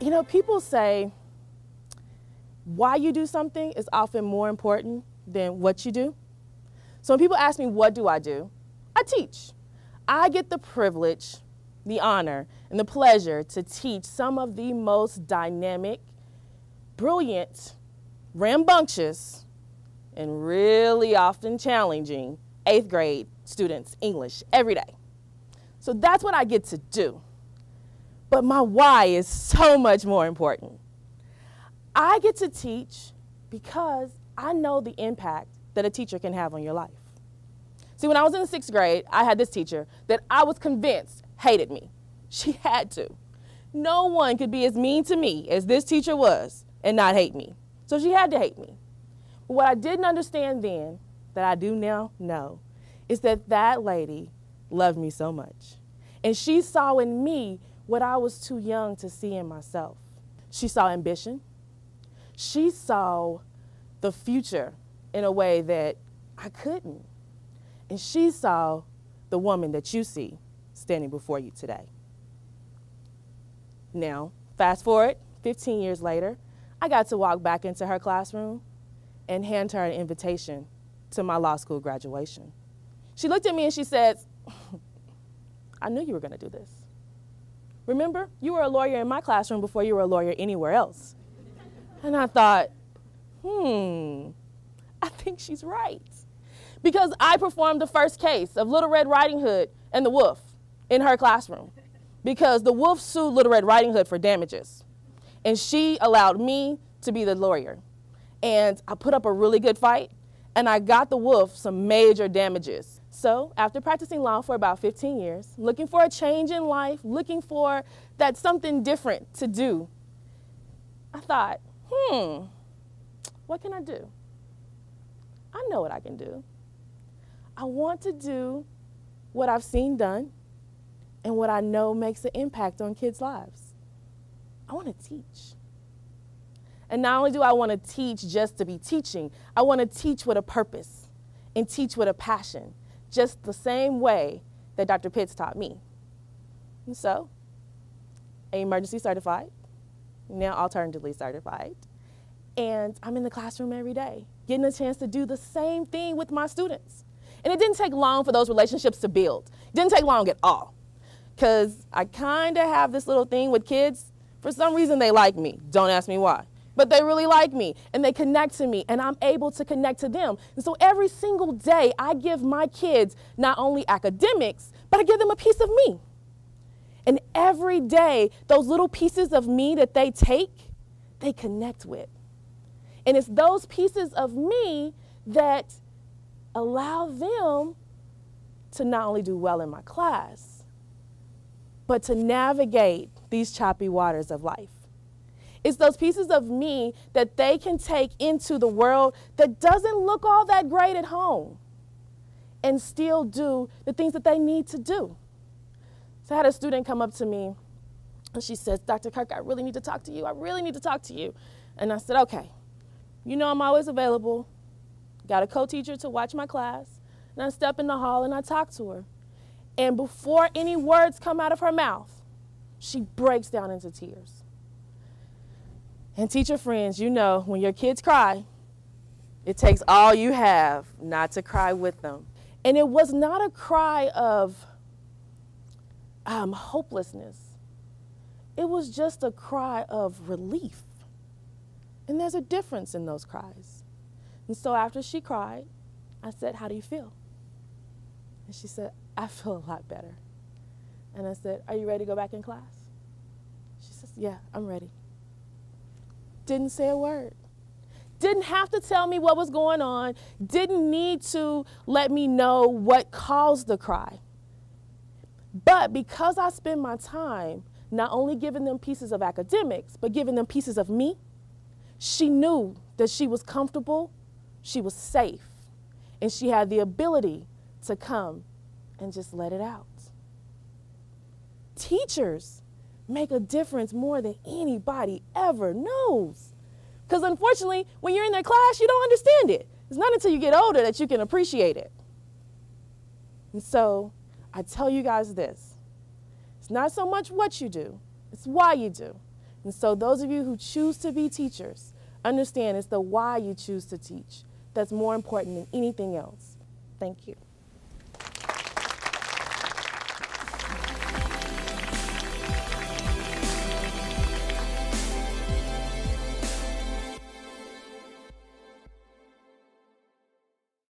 You know, people say why you do something is often more important than what you do. So when people ask me, what do? I teach. I get the privilege, the honor, and the pleasure to teach some of the most dynamic, brilliant, rambunctious, and really often challenging 8th grade students English every day. So that's what I get to do. But my why is so much more important. I get to teach because I know the impact that a teacher can have on your life. See, when I was in the 6th grade, I had this teacher that I was convinced hated me. She had to. No one could be as mean to me as this teacher was and not hate me. So she had to hate me. But what I didn't understand then, that I do now know, is that that lady loved me so much. And she saw in me what I was too young to see in myself. She saw ambition. She saw the future in a way that I couldn't. And she saw the woman that you see standing before you today. Now, fast forward 15 years later, I got to walk back into her classroom and hand her an invitation to my law school graduation. She looked at me and she said, I knew you were going to do this. Remember, you were a lawyer in my classroom before you were a lawyer anywhere else. And I thought, I think she's right. Because I performed the first case of Little Red Riding Hood and the wolf in her classroom. Because the wolf sued Little Red Riding Hood for damages. And she allowed me to be the lawyer. And I put up a really good fight, and I got the wolf some major damages. So after practicing law for about 15 years, looking for a change in life, looking for that something different to do, I thought, what can I do? I know what I can do. I want to do what I've seen done and what I know makes an impact on kids' lives. I want to teach. And not only do I want to teach just to be teaching, I want to teach with a purpose and teach with a passion, just the same way that Dr. Pitts taught me. And so, emergency certified, now alternatively certified, and I'm in the classroom every day, getting a chance to do the same thing with my students. And it didn't take long for those relationships to build. It didn't take long at all, because I kind of have this little thing with kids. For some reason, they like me. Don't ask me why. But they really like me, and they connect to me, and I'm able to connect to them. And so every single day, I give my kids not only academics, but I give them a piece of me. And every day, those little pieces of me that they take, they connect with. And it's those pieces of me that allow them to not only do well in my class, but to navigate these choppy waters of life. It's those pieces of me that they can take into the world that doesn't look all that great at home and still do the things that they need to do. So I had a student come up to me and she says, Dr. Kirk, I really need to talk to you. I really need to talk to you. And I said, okay, you know I'm always available. Got a co-teacher to watch my class. And I step in the hall and I talk to her. And before any words come out of her mouth, she breaks down into tears. And teacher friends, you know, when your kids cry, it takes all you have not to cry with them. And it was not a cry of hopelessness. It was just a cry of relief. And there's a difference in those cries. And so after she cried, I said, how do you feel? And she said, I feel a lot better. And I said, are you ready to go back in class? She says, yeah, I'm ready. Didn't say a word. Didn't have to tell me what was going on. Didn't need to let me know what caused the cry. But because I spend my time not only giving them pieces of academics, but giving them pieces of me, she knew that she was comfortable, she was safe, and she had the ability to come and just let it out. Teachers make a difference more than anybody ever knows. Because unfortunately, when you're in their class, you don't understand it. It's not until you get older that you can appreciate it. And so I tell you guys this. It's not so much what you do, it's why you do. And so those of you who choose to be teachers, understand it's the why you choose to teach that's more important than anything else. Thank you.